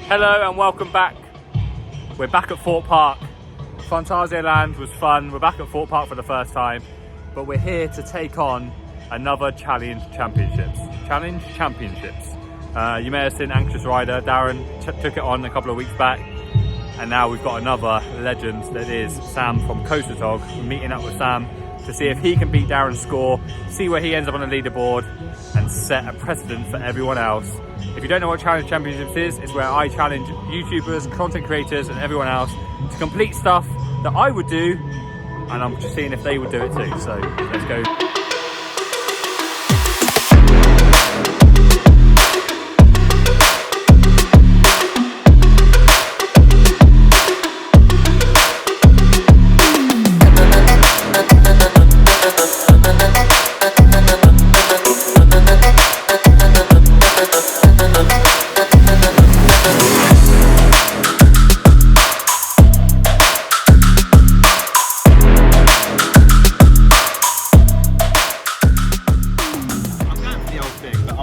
Hello and welcome back. We're back at Thorpe Park. Fantasia Land was fun. We're back at Thorpe Park for the first time, but we're here to take on another Challenge Championships. You may have seen Anxious Rider. Darren took it on a couple of weeks back, and now we've got another legend that is Sam from CoasterTog. We're meeting up with Sam to see if he can beat Darren's score, see where he ends up on the leaderboard, and set a precedent for everyone else. If you don't know what Challenge Championships is, it's where I challenge YouTubers, content creators, and everyone else to complete stuff that I would do, and I'm just seeing if they would do it too. So let's go.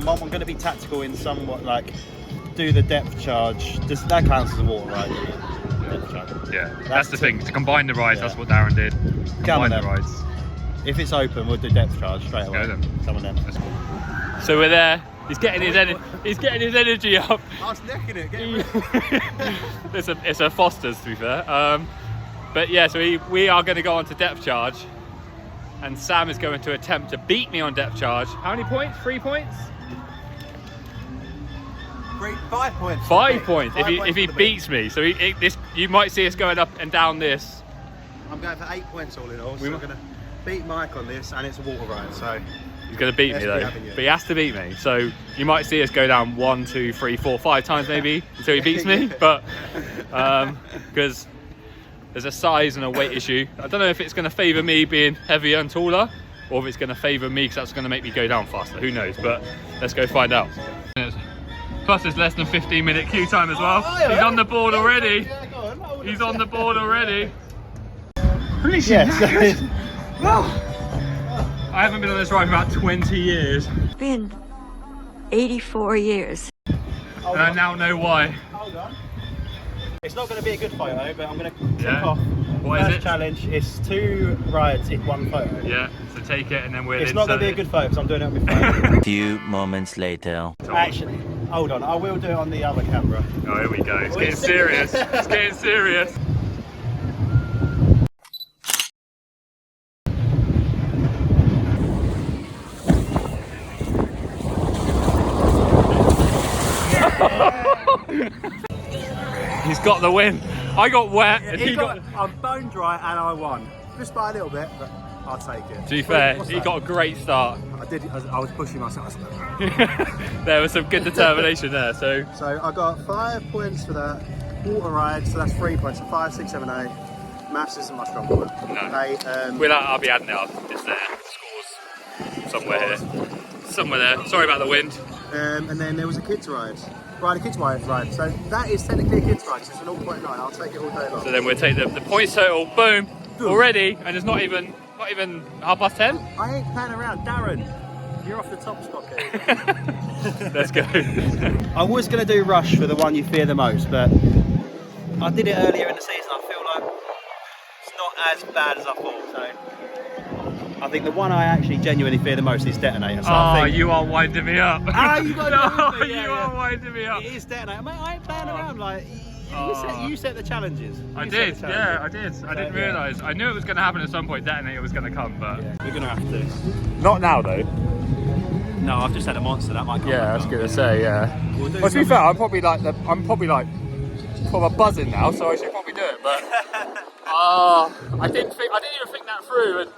I'm going to be tactical in somewhat, like do the depth charge. That counts as a water ride. Depth charge. Yeah, that's the thing. To combine the rides, that's what Darren did. Combine the rides. If it's open, we'll do depth charge straight away. Some of them. So we're there. He's getting his energy up. I was necking it. It's a Foster's, to be fair. But yeah, so we are going to go on to depth charge, and Sam is going to attempt to beat me on depth charge. How many points? 3 points? 5 points. 5 points. If he beats me, so you might see us going up and down this. I'm going for 8 points all in all. So we're going to beat Mike on this, and it's a water ride. So he's going to beat me though, but he has to beat me. So you might see us go down 1, 2, 3, 4, 5 times maybe until he beats me. But because there's a size and a weight issue, I don't know if it's going to favour me being heavier and taller, or if it's going to favour me because that's going to make me go down faster. Who knows? But let's go find out. Plus there's less than 15-minute queue time as well. He's on the board already. He's on the board already. I haven't been on this ride for about 20 years. It's been 84 years. And I now know why. Hold on. It's not going to be a good photo, but I'm going to kick off. What is it? Challenge. It's 2 rides in 1 photo. Yeah, so take it and then we'll It's not going to be a good photo because I'm doing it on my phone. A few moments later. Actually, hold on. I will do it on the other camera. Oh, here we go. It's getting serious. It's getting serious. He's got the win. I got wet and he got... I'm bone dry and I won. Just by a little bit, but I'll take it. To be fair, he got a great start. I was pushing myself. There was some good determination there. So I got 5 points for that. Water ride, so that's 3 points. So 5, 6, 7, 8. Maths isn't my strong point. No. 8. I'll be adding it up. It's there. Scores somewhere here. Somewhere there. Sorry about the wind. And then there was a kids ride. A kids ride. So that is technically a kids ride. So it's an 0.9. I'll take it all day long. So then we'll take the points total. Boom. Already, and it's not even 10:30. I ain't playing around, Darren. You're off the top spot here. Let's go. I was going to do Rush for the one you fear the most, but I did it earlier in the season. I feel like it's not as bad as I thought. So I think the one I actually genuinely fear the most is Detonator. So you are winding me up. You got no, you are winding me up. It is Detonator. Mate, I ain't playing around. Like you set the challenges. I did. I didn't realise. I knew it was going to happen at some point. Detonator was going to come, but we're going to have to. Not now though. No, I've just had a monster. That might come. Yeah, I was going to say. Yeah. Well, to be fair, I'm probably buzzing now, so I should probably do it. But I didn't even think that through. And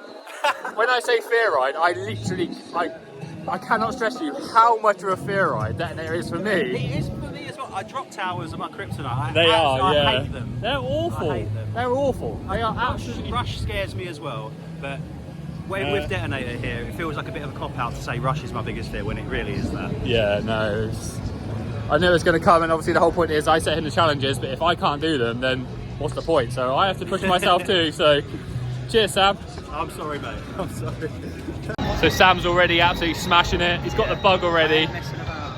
when I say fear ride, I cannot stress to you how much of a fear ride Detonator is for me. It is for me as well. I drop towers at my kryptonite. I hate them. They're awful. I hate them. They're awful. They are absolutely... Rush scares me as well, but with Detonator here, it feels like a bit of a cop-out to say Rush is my biggest fear when it really is that. Yeah, no. I knew it was going to come, and obviously the whole point is I set him the challenges, but if I can't do them, then what's the point? So I have to push myself too, so cheers, Sam. I'm sorry, mate. I'm sorry. So Sam's already absolutely smashing it. He's got the bug already.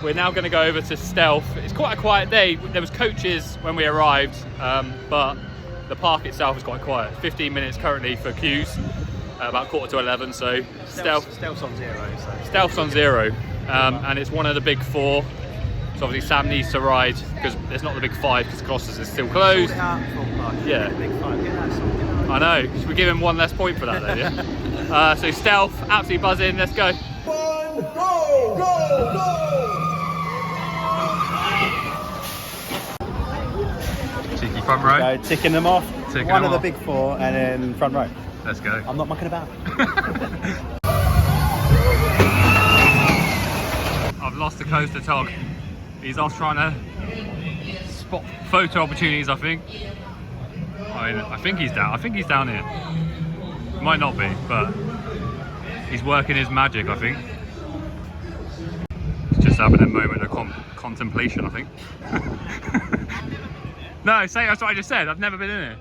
we're now going to go over to Stealth. It's quite a quiet day. There was coaches when we arrived, but the park itself is quite quiet. 15 minutes currently for queues, about 11:15. So Stealth's on 0. So. Stealth's on 0, and it's one of the big 4. So obviously Sam needs to ride because it's not the big 5 because Colossus is still closed. Yeah. Big 5. Get that song. I know. Should we give him 1 less point for that then? Yeah. So Stealth, absolutely buzzing. Let's go. Cheeky front row. So ticking them off. Ticking one them of off. the big 4 and then front row. Let's go. I'm not mucking about. I've lost the CoasterTog. He's off trying to spot photo opportunities, I think. I think he's down. I think he's down here. Might not be, but he's working his magic, I think. He's just having a moment of contemplation, I think. No, that's what I just said. I've never been in it.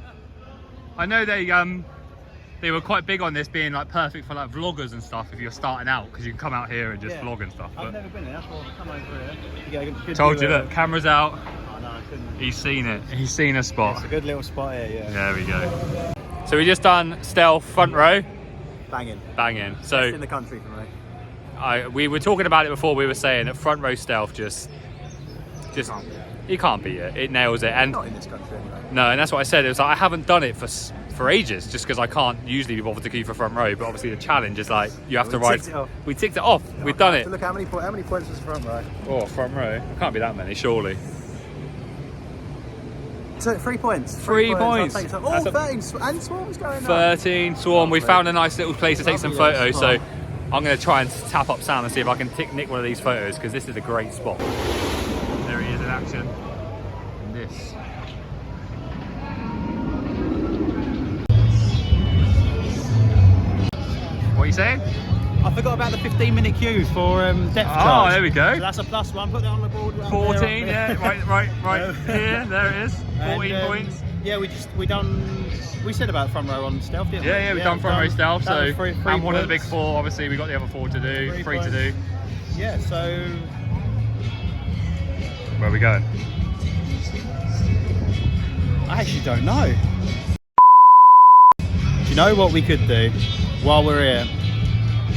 I know they were quite big on this being like perfect for like vloggers and stuff if you're starting out, because you can come out here and just vlog and stuff. I've never been there. That's why I've come over here. You get a good Told view you, of- look, camera's out. Oh, no, I couldn't. He's seen it. He's seen a spot. It's a good little spot here, yeah. There we go. So we just done Stealth front row. Banging. Banging. Best So in the country for me. we were talking about it before. We were saying that front row Stealth just you can't beat it. It nails it. And Not in this country anyway. no, and that's what I said. It was like I haven't done it for ages, just because I can't usually be bothered to queue for front row. But obviously the challenge is like you have to ride. ticked it off. We ticked it off. We've done it. So look how many points was front row. Oh, front row. It can't be that many, surely. So 3 points. 3 points. I'll take it. Oh, That's a- 13 and Swarm's going up. 13 Swarm. We Lovely. found a nice little place to take some Lovely photos. little So spot. I'm going to try and tap up Sam and see if I can nick one of these photos, because this is a great spot. There he is in action. And this. What are you saying? I forgot about the 15-minute queue for depth Oh, charge. there we go. So that's a +1. Put that on the board. Right 14, there, yeah, right here, there it is. 14 points. Yeah, we said about front row on Stealth, didn't we? Yeah, we've done front row Stealth, that so was three and one of the big points. 4. Obviously, we got the other 4 to do, 3 to do. Yeah, so Where are we going? I actually don't know. Do you know what we could do while we're here?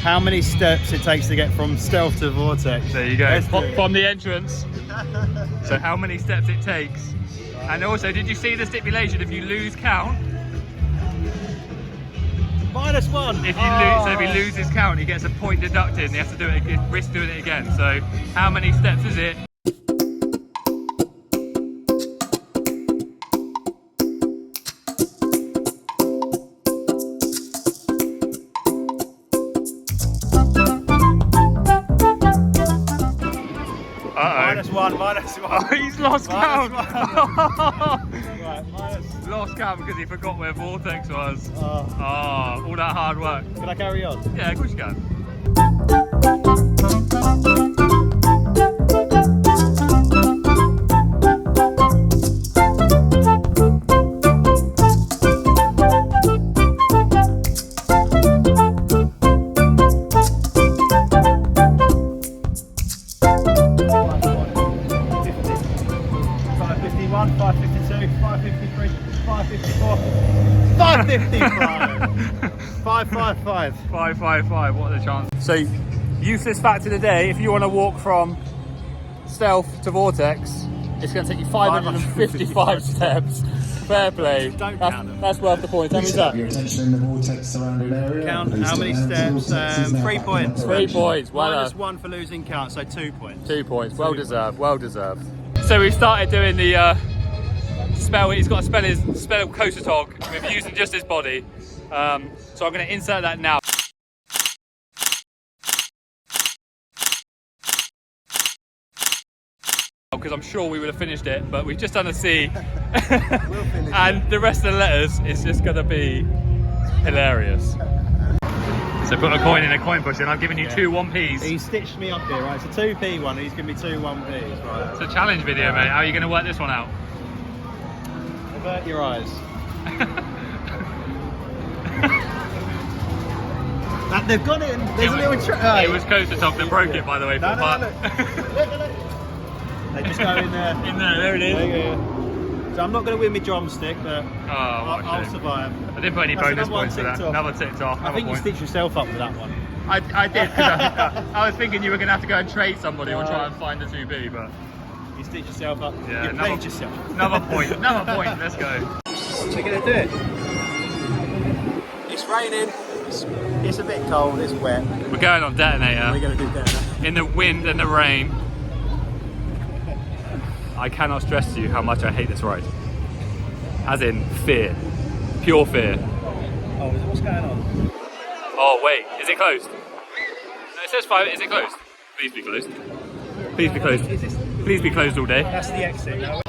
How many steps it takes to get from Stealth to Vortex? There you go. Let's do it. From the entrance. So how many steps it takes? And also, did you see the stipulation? If you lose count, -1. if he loses count, he gets a point deducted, and he has to do it again, risk doing it again. So how many steps is it? -1. He's lost count. Right, Lost count because he forgot where Vortex was. Oh. Oh, all that hard work. Can I carry on? Yeah, of course you can. $5.55. 555, what are the chances? So, useless fact of the day, if you want to walk from Stealth to Vortex, it's going to take you 555 steps. Fair play. Don't count them. That's worth the point. How many is that? Your attention in the vortex surrounding area. Count Please how many don't enter steps? vortexes now 3 back points. in 3 points. Well -1 for losing count, so 2 points. 2 points. Well deserved. Well deserved. So we've started doing the spell. He's got to spell CoasterTog with using just his body. So I'm going to insert that now. Because I'm sure we would have finished it, but we've just done a C. And the rest of the letters is just going to be hilarious. So put a coin in a coin push, and I've given you 2 1p's. He stitched me up here, right? It's a 2p one, he's given me 2 1p's, right? It's a challenge video, mate. How are you going to work this one out? Avert your eyes. They've gone in. There's a little try. It was CoasterTog that broke it, by the way. No, for no, look. They just go in there. In there it is. There you go. So I'm not going to win my drumstick, but I'll survive. I didn't put any That's bonus another one points for that. ticked off. Another ticked off. I think you stitched yourself up with that one. I did. 'Cause I was thinking you were going to have to go and trade somebody or try and find the 2B, but You stitched yourself up. Yeah, You played yourself. another point. Another point. Let's go. We're going to do it. It's raining. It's a bit cold. It's wet. We're going on Detonator. We're going to do Detonator. In the wind and the rain. I cannot stress to you how much I hate this ride. As in fear. Pure fear. Oh, what's going on? Oh wait, is it closed? No, it says 5, is it closed? Please be closed. Please be closed. Please be closed all day. That's the exit. No?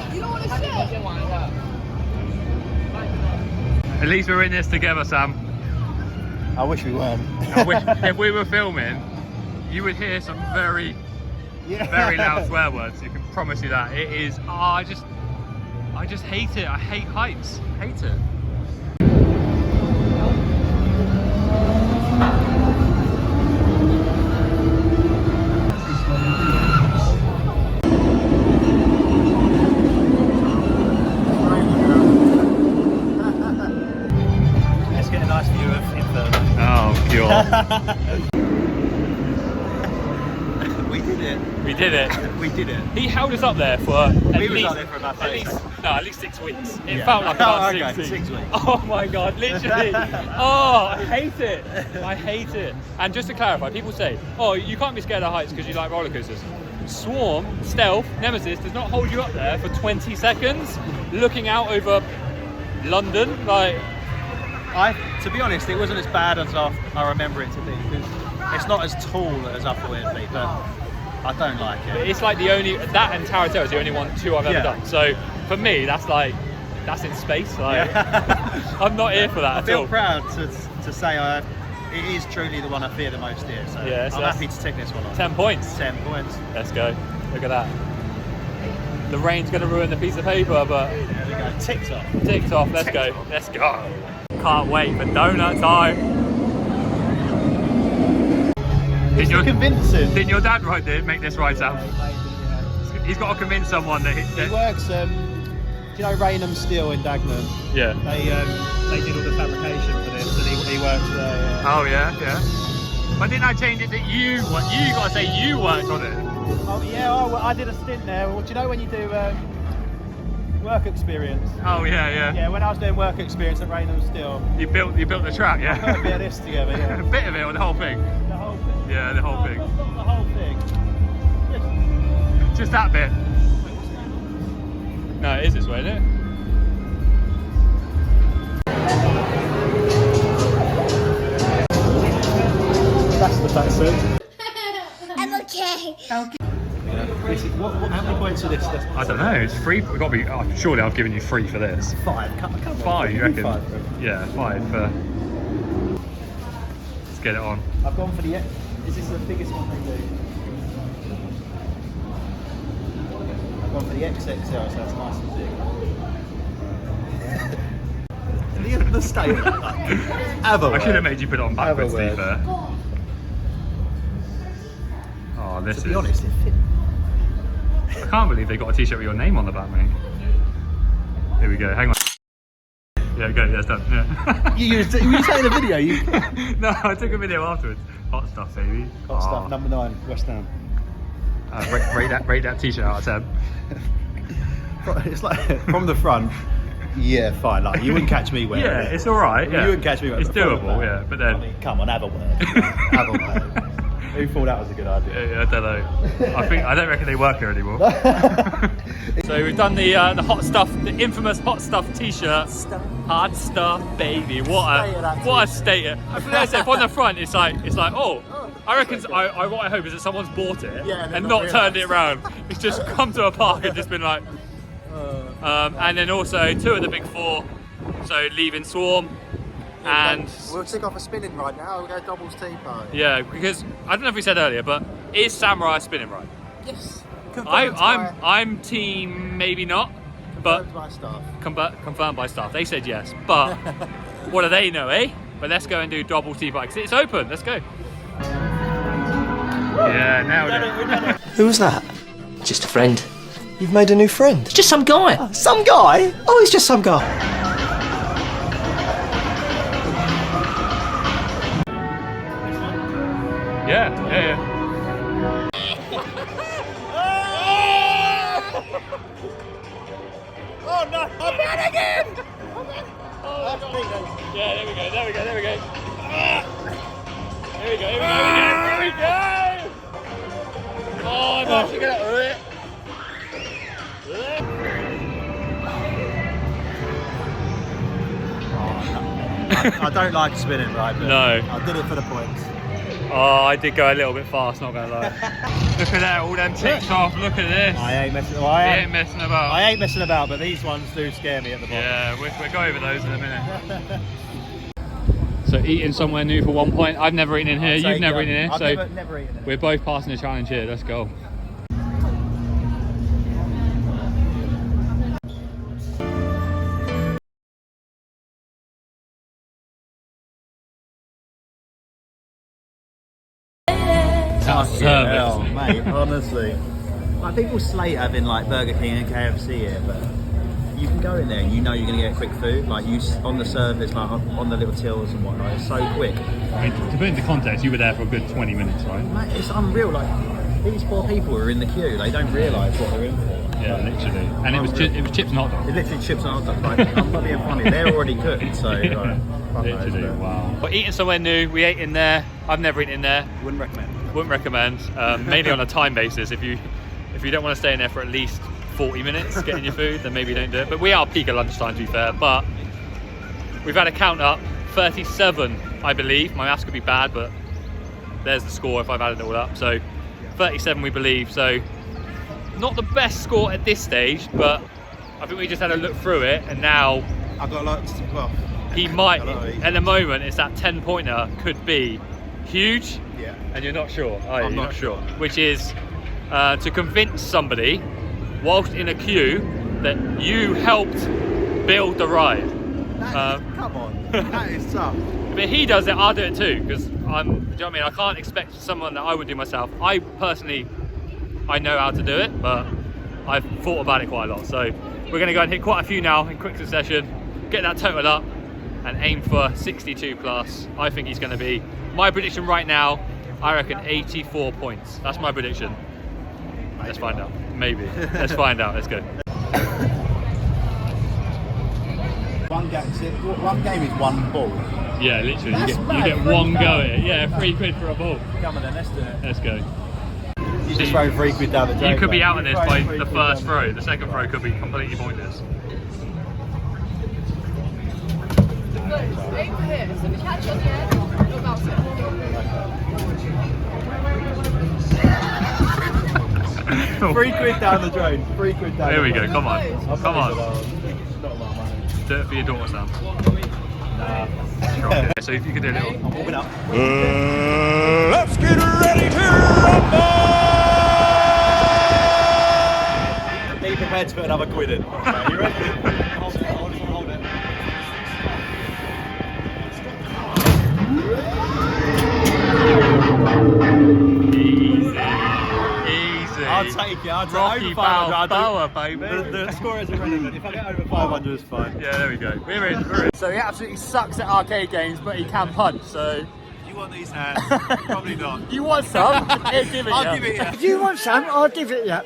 At least we're in this together, Sam. I wish we weren't. I wish, if we were filming, you would hear some very loud swear words. You can promise you that. It is, I just hate it. I hate heights. Hate it. Let's get a nice view of Inferno. Oh, God. We did it. We did it. We did it. He held us up there for at was least, up there for about 30 seconds. at least 6 weeks. It Yeah. felt like about Oh, okay, 6 weeks. 6 weeks. Oh my God, literally. Oh, I hate it. I hate it. And just to clarify, people say, oh, you can't be scared of heights because you like roller coasters. Swarm, Stealth, Nemesis does not hold you up there for 20 seconds looking out over London. Like, To be honest, it wasn't as bad as I remember it to be. It's not as tall as I thought it'd be, but I don't like it. it's like the only, that and Tower Terror is the only two I've ever Yeah. done. So for me, that's in space. Like, I'm not here for that I at feel all. proud to say it is truly the one I fear the most here. So Yeah, so I'm that's happy to take this one on. 10 points. 10 points. Let's go. Look at that. The rain's going to ruin the piece of paper, but There we go. Ticked off. ticked off. Let's go. Let's go. Can't wait for donut time. It's convincing. Did your dad make this ride, Sam? He's got to convince someone that He works, do you know Raynham Steel in Dagenham? yeah. They did all the fabrication for this, and he works there. Oh yeah, yeah. But didn't I change it that you got to say you worked on it? Oh yeah, I did a stint there. Well, do you know when you do work experience? Oh yeah, yeah. Yeah, when I was doing work experience at Raynham Steel, You built the track, put a yeah. bit of this together. Yeah. A bit of it or the whole thing? The whole thing. Yeah, the whole thing. Not the whole thing. Just that bit. No, it is this way, isn't it? That's the fat suit. I'm okay. How many points are this? I don't know. It's free. We've got to be. Oh, surely I've given you 3 for this. 5. Come on. 5, you reckon? 5. Yeah, 5 for. Let's get it on. I've gone for the. Is this the biggest one they do? I've gone for the XXL, so that's nice and big. The statement. I should have made you put it on backwards, to be word. fair. Oh, this To is. be honest, it fit. I can't believe they got a t-shirt with your name on the back, mate. Here we go. Hang on. Yeah, go. Yeah, it's done. Yeah. You taking a video? You No, I took a video afterwards. Hot stuff, baby. got stuff. Number 9, West Ham. Rate that t-shirt out of 10. It's like from the front. Yeah, fine. Like you wouldn't catch me wearing Yeah, it. it's all right. Yeah. You wouldn't catch me wearing It's it. From the doable, back. yeah. But then. I mean, come on, have a word. Have a word. Who thought that was a good idea? Yeah, I don't know. I don't reckon they work here anymore. So we've done the hot stuff, the infamous hot stuff t-shirt. Hot stuff, baby. What a statement. I said, on the front, it's like, oh, I reckon. What I hope is that someone's bought it and not turned it around. It's just come to a park and just been like. And then also 2 of the big 4. So leaving Swarm. And we'll tick off a spinning ride now. We'll go doubles T-Park. yeah, because I don't know if we said earlier, but is Samurai a spinning ride? Yes. I'm team maybe not, but Confirmed by staff. confirmed by staff. They said yes, but what do they know, eh? But let's go and do double T-bikes. It's open, let's go. Yeah, nailed it. Who was that? Just a friend. You've made a new friend? Just some guy. Some guy? Oh, he's just some guy. Yeah. Oh no! I'm bad again! Yeah, there we go. Here we go. Oh, I'm actually gonna. I don't like spinning, right? But No. I did it for the points. Oh, I did go a little bit fast, not gonna lie. Look at that, all them ticks off. Look at this. I ain't messing. We ain't messing about. I ain't messing about, but these ones do scare me at the bottom. Yeah, we'll go over those in a minute. So eating somewhere new for 1 point. I've never eaten in here. You've never eaten in here. I've So never eaten it. we're both passing the challenge here. Let's go. Hell, mate, honestly. Like, people slate having like Burger King and KFC here, but you can go in there and you know you're going to get quick food. Like, you on the service, like on the little tills and whatnot, it's so quick. I mean, to put into context, you were there for a good 20 minutes, right? Mate, it's unreal. Like, these poor people are in the queue. They don't realise what they're in for. Yeah, literally. And it was chips and hot dogs. It's literally chips and hot dogs. Like, I'm not being funny. They're already cooked, so like, fuck Literally, knows, wow. We're eating somewhere new. We ate in there. I've never eaten in there. Wouldn't recommend. Wouldn't recommend. Mainly on a time basis. If you don't want to stay in there for at least 40 minutes getting your food, then maybe don't do it. But we are peak at lunchtime, to be fair. But we've had a count up, 37, I believe. My maths could be bad, but there's the score if I've added it all up. So 37, we believe. So not the best score at this stage, but I think we just had a look through it, and now I've got a lot. Well, he might. At the moment, it's that 10-pointer could be huge. yeah. And you're not sure, are you? I'm You're not sure. Which is to convince somebody, whilst in a queue, that you helped build the ride. Come on, that is tough. But he does it, I'll do it too, because do you know what I mean? I can't expect someone that I would do myself. I personally, I know how to do it, but I've thought about it quite a lot. So we're going to go and hit quite a few now in quick succession, get that total up, and aim for 62 plus. I think he's going to be, my prediction right now, I reckon 84 points. That's my prediction. Let's find out. Maybe. Let's find out. Let's go. One game is one ball. Yeah, literally. That's You mad. get one go at it. Yeah, £3 for a ball. Come on then, let's do it. Let's go. You just throw £3 down the drain. You could be mate. out on You this throw by £3 the down first throw. The second throw could be completely pointless. Aim for here, so we catch on the end, or bounce it. £3 down the drain. £3 down. There we the go. drain. Come on. Come on. Not a lot of money. Do it for your daughter, Sam. Nah. Okay, so if you could do a little. I'm warming up. Let's get ready to rumble! Be prepared to put another quid in. Okay, you ready? Hold it. Easy. I'll take it. I'll take Rocky over 500. Balboa, baby. The score is irrelevant. If I get over 500, it's fine. Yeah, there we go. We're in. So he absolutely sucks at arcade games, but he can punch. So You want these hands? Probably not. you want some? Here, give it. I'll give it you. If you want some, I'll give it you.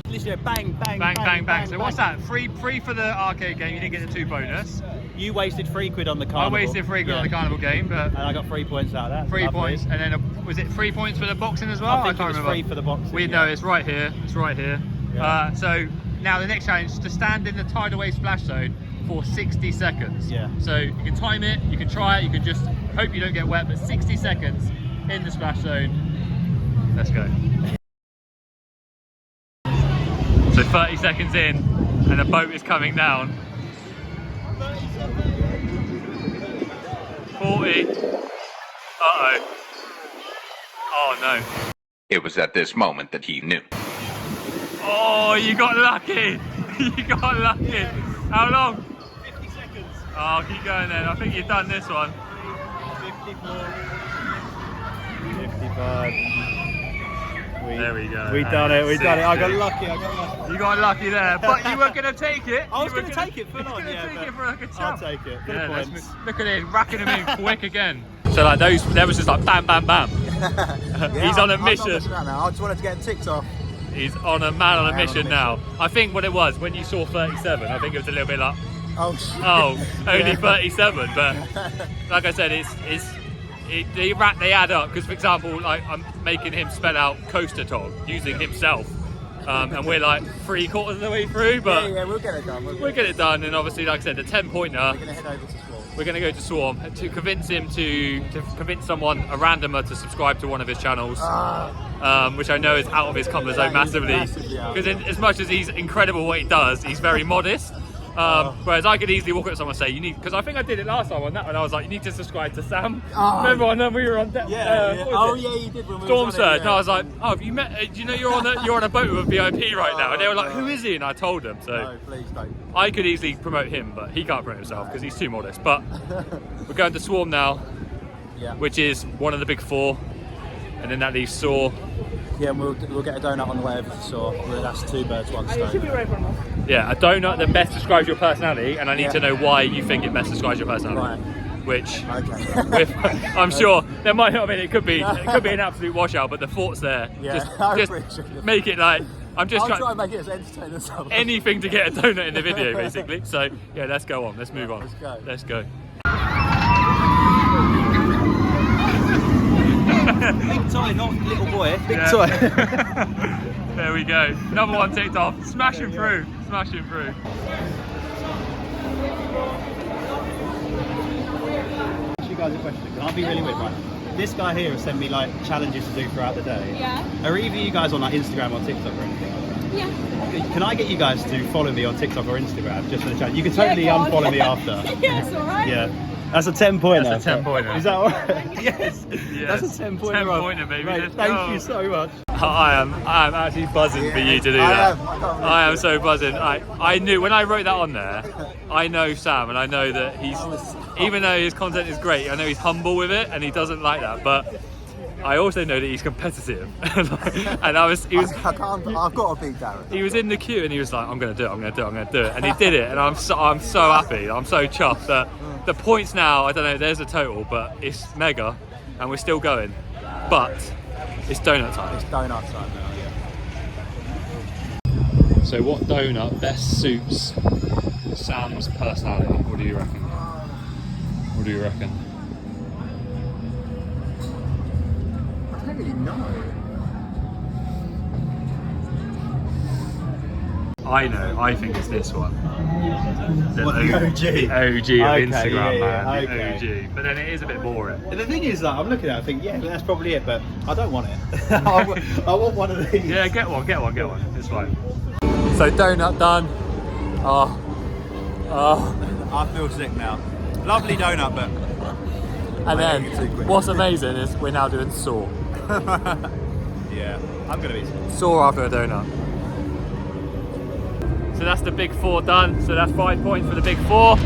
Literally, bang, bang, Bang, bang. So what's that? Free for the arcade game. You didn't get the 2 bonus. You wasted £3 on the I carnival. wasted £3 on the carnival game, but And I got 3 points out of that. 3 Lovely. points, and then was it 3 points for the boxing as well? I think can't it was remember. 3 for the boxing. We know it's right here. It's right here. Yeah. So now the next challenge is to stand in the tidal wave splash zone for 60 seconds. Yeah. So you can time it, you can try it, you can just hope you don't get wet, but 60 seconds in the splash zone. Let's go. So 30 seconds in, and the boat is coming down. 40. Uh-oh. Oh no. It was at this moment that he knew. Oh, you got lucky. You got lucky. How long? 50 seconds. Oh, keep going then. I think you've done this one. 54. 55. There we go. We done it. We done it. I got 60. lucky. You got lucky there, but you were going to take it. I was going to take it full on. You were going to take it for like a I'll champ. take it. Yeah, Points. look at it, racking them in quick again. So like there was just like bam, bam, bam. He's on a mission. I'm not messing around now. I just wanted to get ticked off. He's on a man on a mission now. I think what it was when you saw 37, I think it was a little bit like, Oh, shit. oh, only 37. But like I said, they add up. Because for example, like I'm making him spell out CoasterTog using himself, and we're like 3/4 of the way through. But Yeah, we'll get it done. we'll get it done. And obviously, like I said, the 10-pointer. We're going to head over to Swarm. We're going to go to Swarm to convince him to convince someone, a randomer, to subscribe to one of his channels, which I know is out of his comfort zone massively. Because as much as he's incredible what he does, he's very modest. Whereas I could easily walk up to someone and say, you need, because I think I did it last time on that one, I was like, you need to subscribe to Sam. Remember when we were on that? Yeah. You did when we Storm was on it, Surge. yeah. And I was like, oh, have you met, do you know you're on a boat with a VIP right now? And they were like, who is he? And I told them. So No, please don't. I could easily promote him, but he can't promote himself because he's too modest. But we're going to Swarm now, which is one of the big 4. And then that leaves Saw. Yeah, and we'll get a donut on the way over to Saw. That's 2 birds, 1 stone. Yeah, a donut that best describes your personality, and I need to know why you think it best describes your personality. Right. Which, Okay. I'm sure there might not. I mean, it could be an absolute washout, but the thought's there. Yeah, I just appreciate it. make it like I'm just I'll trying try and make it as entertaining as possible. anything to get a donut in the video, basically. So yeah, let's go on. Let's move on. Let's go. Let's go. Big toy, not little boy. Big Yeah. toy. There we go. Another one ticked off. Smashing through. Smashing through. Ask you guys a question. Can I be really weird, right? This guy here has sent me like challenges to do throughout the day. Yeah. Are either you guys on like Instagram or TikTok or anything? Yeah. Can I get you guys to follow me on TikTok or Instagram just for the challenge? You can totally go on. unfollow me after. Yeah, it's alright. Yeah. That's a 10-pointer. That's a 10-pointer. Is that alright? Yes. Yes. That's a 10-pointer. 10-pointer, baby. Mate, Let's thank go. you so much. I am actually buzzing for you to do that. I am so buzzing. I knew when I wrote that on there, I know Sam, and I know that he's, even though his content is great, I know he's humble with it and he doesn't like that, but I also know that he's competitive. And he was I can't. I've got to beat Darren. he was in the queue and he was like, I'm gonna do it, and he did it, and I'm so happy, I'm so chuffed that the points now, I don't know, there's a total, but it's mega and we're still going, but it's donut time. It's donut time now. So what donut best suits Sam's personality? What do you reckon? What do you reckon? I don't really know. I know, I think it's this one. What, the OG? The OG of Okay, Instagram, yeah, man. okay. The OG. But then it is a bit boring. And the thing is, like, I'm looking at it, I think, yeah, that's probably it, but I don't want it. I want one of these. Yeah, get one. It's fine. So donut done. Oh. I feel sick now. Lovely donut, but And I think it's too then quick. what's amazing is we're now doing saw. yeah, I'm gonna be sick. Saw after a donut. So that's the big 4 done. So that's 5 points for the big 4.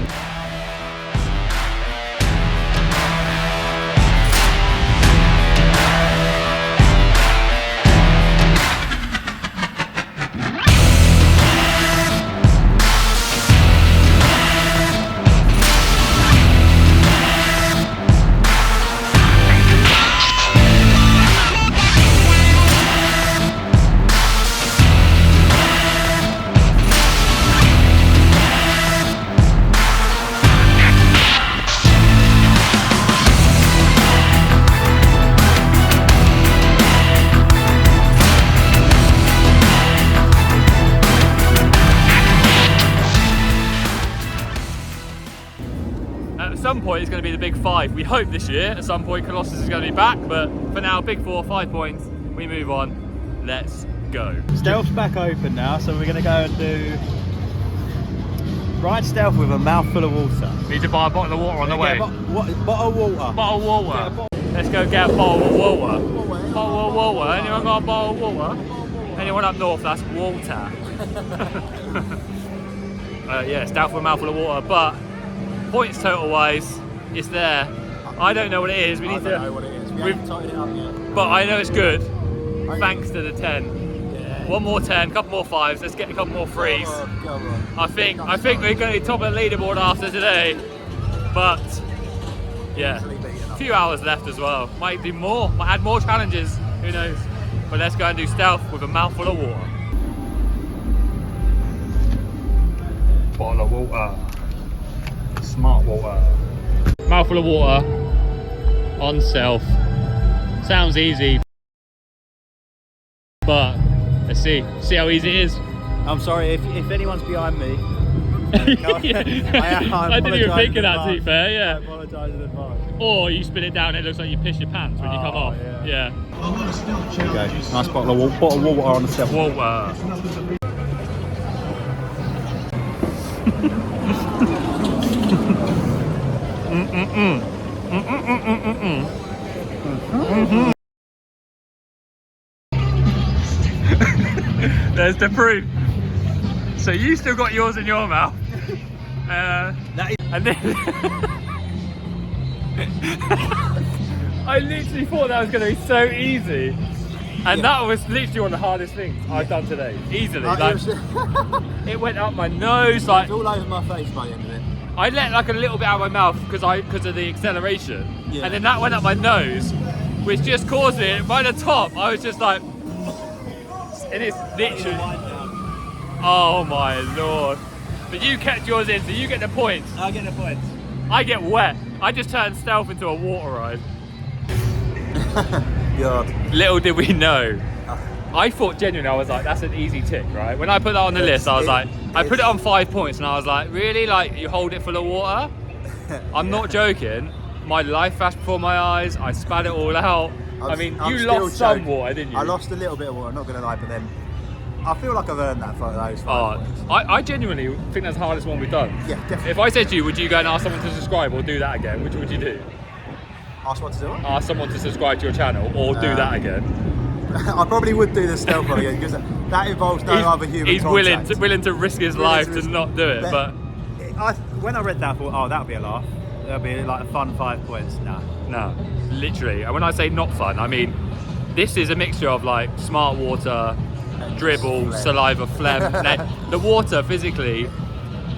At some point it's going to be the big 5. We hope this year at some point Colossus is going to be back, but for now, big 4, 5 points. We move on. Let's go. Stealth's back open now, so we're gonna go and do ride stealth with a mouthful of water. Need to buy a bottle of water on the way. Bottle of water. Bottle of water. Let's go get a bottle of water. Bottle of water. Anyone got a bottle of water? Anyone up north? That's water. Yeah, stealth with a mouthful of water, but points total wise, it's there. I don't know what it is. We need I don't know what it is. We haven't tightened it up yet. But I know it's good. Thanks to the 10. Yeah. One more 10, couple more 5s. Let's get a couple more 3s. Go on. I think we're going to be top of the leaderboard after today. But yeah, a few hours left as well. Might do more. Might add more challenges. Who knows? But let's go and do stealth with a mouthful of water. Bottle of water. Smart water. Mouthful of water on stealth. Sounds easy, but let's see how easy it is. I'm sorry if anyone's behind me. I didn't even think of that, to be fair, I yeah. apologise in advance. Or you spit it down, it looks like you piss your pants when you come off. Yeah. There you go. Nice bottle of water on the stealth. Water. There's the proof. So you still got yours in your mouth. And then I literally thought that was going to be so easy. And that was literally one of the hardest things I've done today. Easily. Like, it went up my nose. Like, It's all over my face by the end of it. I let like a little bit out of my mouth because of the acceleration. Yeah. And then that went up my nose, which just caused it. By the top, I was just like, and it's literally, oh my lord. But you kept yours in, so you get the points. I get the points. I get wet. I just turned stealth into a water ride. God. Little did we know. I thought genuinely, I was like, that's an easy tick, right? When I put that on the list, I was like, I put it on 5 points and I was like, really? Like, you hold it full of water? I'm not joking. My life flashed before my eyes. I spat it all out. I'm you still lost some joking. water, didn't you? I lost a little bit of water, I'm not going to lie, but then I feel like I've earned that for those 5 points. I genuinely think that's the hardest one we've done. Yeah, definitely. If I said to you, would you go and ask someone to subscribe or do that again? Which would you do? Ask what to do? Ask someone to subscribe to your channel or do that again? I probably would do the stealth one again because that involves no other human He's contact. willing to risk his life to not do it, but When I read that, I thought, oh, that'll be a laugh. That'll be like a fun 5 points. Nah. no, literally. And when I say not fun, I mean this is a mixture of like smart water, dribble, saliva, phlegm. The water physically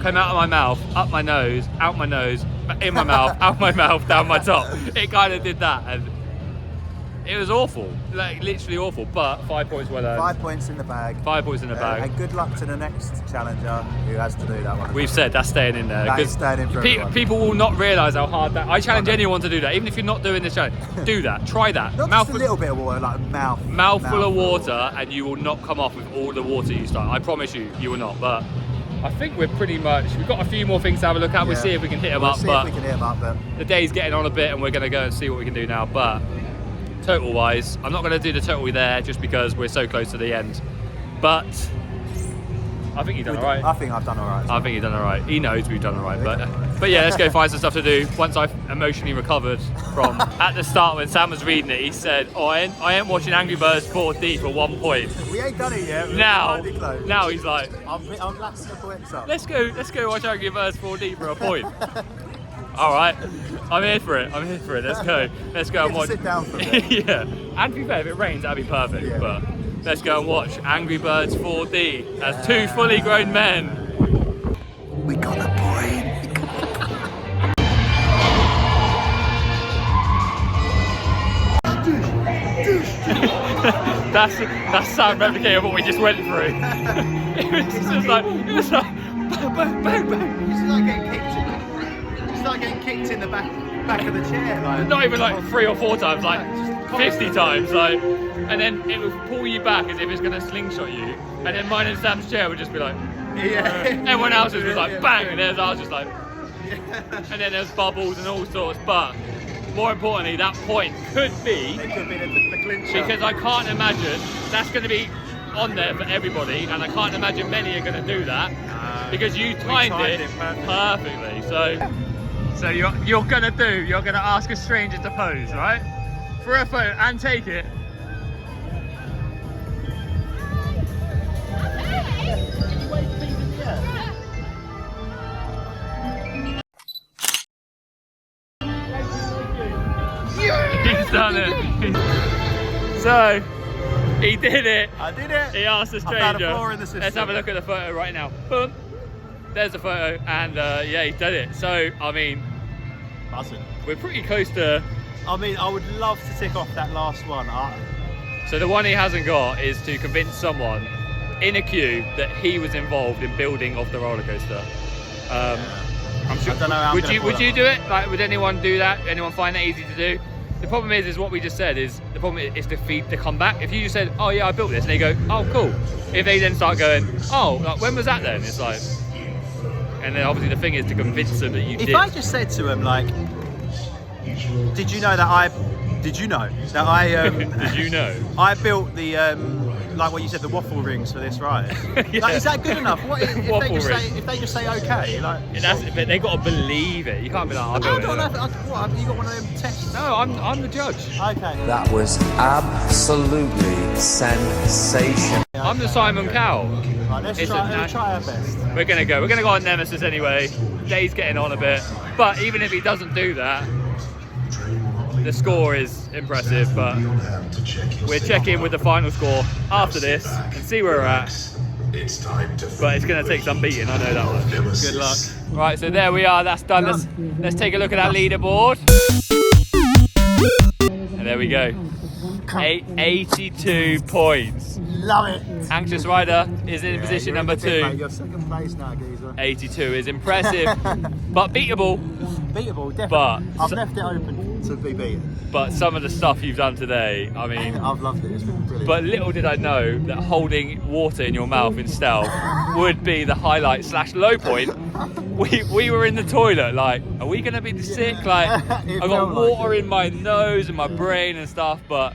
came out of my mouth, up my nose, out my nose, in my mouth, out my mouth, down my top. It kind of did that, and it was awful, like literally awful. But 5 points well earned. 5 points in the bag. 5 points in the bag. And good luck to the next challenger who has to do that one. We've said that's staying in there. That is 'cause staying in for everyone. people will not realise how hard that. I challenge anyone to do that, even if you're not doing this challenge. Do that. Try that. Not just a little bit of water, like mouthful of water, and you will not come off with all the water you start. I promise you, you will not. But I think we've got a few more things to have a look at. We'll see if we can hit them up. But we can hit them up, but the day's getting on a bit, and we're going to go and see what we can do now. But total wise, I'm not going to do the total there just because we're so close to the end. But I think you've done all right. I think I've done all right. I think you've done all right. He knows we've done all right. But yeah, let's go find some stuff to do. Once I've emotionally recovered from at the start when Sam was reading it, he said, "Oh, I ain't watching Angry Birds 4D for 1 point." We ain't done it yet. We're Now finally close. he's like, I'm lacking the points up. let's go watch Angry Birds 4D for a point. All right, I'm here for it. Let's go and watch. Sit down for a bit. Yeah, and to be fair, if it rains, that'd be perfect. Yeah. But let's go and watch Angry Birds 4D as 2 fully grown men. We got a point. That's Sam replicating what we just went through. it was like bang, bang, bang, bang. It's like getting kicked in the back of the chair. Like. Not even like 3 or 4 times, like 50 times, like, and then it would pull you back as if it's gonna slingshot you, and then mine and Sam's chair would just be like, everyone else's was like bang, and theirs I was just like, and then there's bubbles and all sorts. But more importantly, that point could be It could be the clincher. because I can't imagine that's going to be on there for everybody, and I can't imagine many are going to do that because you timed it perfectly. So you're going to ask a stranger to pose, right? For a photo and take it. done it. So, he did it. I did it. He asked the I found a stranger. flaw in the system. Let's have a look at the photo right now. Boom. There's the photo, and yeah, he did it. So, I mean, Buzzing. we're pretty close to. I mean, I would love to tick off that last one. So the one he hasn't got is to convince someone in a queue that he was involved in building of the roller coaster. I'm sure. I don't know how I'm would gonna you pull that do it? Like, would anyone do that? Anyone find that easy to do? The problem is what we just said is the problem is the comeback. If you just said, "Oh yeah, I built this," and they go, "Oh cool," if they then start going, "Oh, like, when was that then?" It's like, and then obviously the thing is to convince them that you did. If I just said to him like, "Did you know that I?" Did you know that I? Did you know? I built the like what you said, the waffle rings for this ride. Yeah. Like, is that good enough? What if Waffle if they just say okay? Like, But they got to believe it. You can't be like, "I built it." what, have you got one of them tests? No, I'm the judge. Okay. That was absolutely sensational. I'm the Simon Cowell. Right, let's It's try a our best. We're gonna go on Nemesis anyway. Day's getting on a bit, but even if he doesn't do that, the score is impressive. But we're checking with the final score after this and see where we're at. But it's gonna take some beating, I know that one. Good luck. Right, so there we are. That's done. Let's take a look at that leaderboard. And there we go. 82 points. Love it. Anxious Rider is in position number 2. Mate, you're second place now, geezer. 82 is impressive, but beatable. Beatable, definitely. But I've left it open to be beaten. But some of the stuff you've done today, I mean, I've loved it. It's been brilliant. but little did I know that holding water in your mouth in stealth would be the highlight / low point. We were in the toilet, like, are we gonna be sick? Like, I got water in my nose and my brain and stuff, but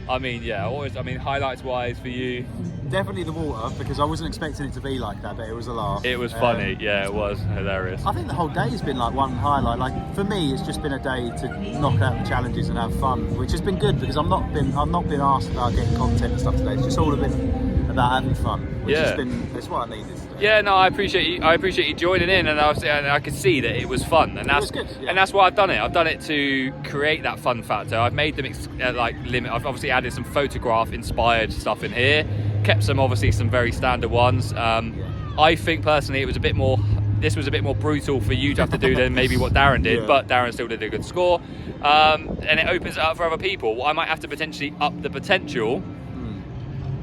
I mean, yeah, highlights wise for you. Definitely the water, because I wasn't expecting it to be like that, but it was a laugh. It was funny, yeah, it was hilarious. I think the whole day has been like one highlight. Like, for me, it's just been a day to knock out the challenges and have fun, which has been good because I've not been asked about getting content and stuff today. It's just all been about having fun, which has been, it's what I needed today. Yeah, no, I appreciate you joining in, and I could see that it was fun, and that's good, yeah. And that's why I've done it. I've done it to create that fun factor. I've made them limit. I've obviously added some photograph inspired stuff in here, kept some very standard ones. I think personally it was a bit more. This was a bit more brutal for you to have to do than maybe what Darren did, but Darren still did a good score, and it opens it up for other people. I might have to potentially up the potential.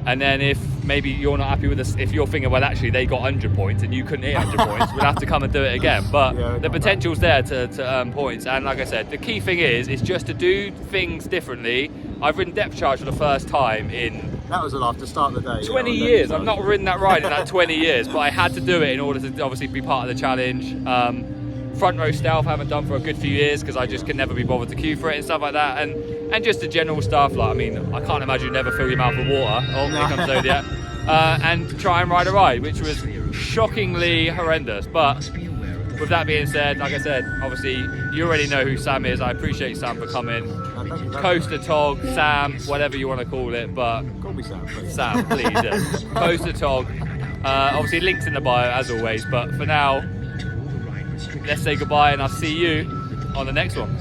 And then if maybe you're not happy with this, if you're thinking, well, actually they got 100 points and you couldn't hit 100 points, we'll have to come and do it again. But the potential's there to earn points. And like I said, the key thing is just to do things differently. I've ridden depth charge for the first time in... That was a laugh to start the day. 20 years. I've not ridden that ride in that 20 years, but I had to do it in order to obviously be part of the challenge. Front row stealth I haven't done for a good few years because I just can never be bothered to queue for it and stuff like that, and just the general stuff, like, I mean, I can't imagine you never fill your mouth with water. Oh, here comes Zodiac. And try and ride a ride, which was shockingly horrendous. But with that being said, like I said, obviously you already know who Sam is. I appreciate Sam for coming. CoasterTog, Sam, whatever you want to call it, but Call me Sam, please. Sam, please do. CoasterTog. Obviously links in the bio as always, but for now, let's say goodbye and I'll see you on the next one.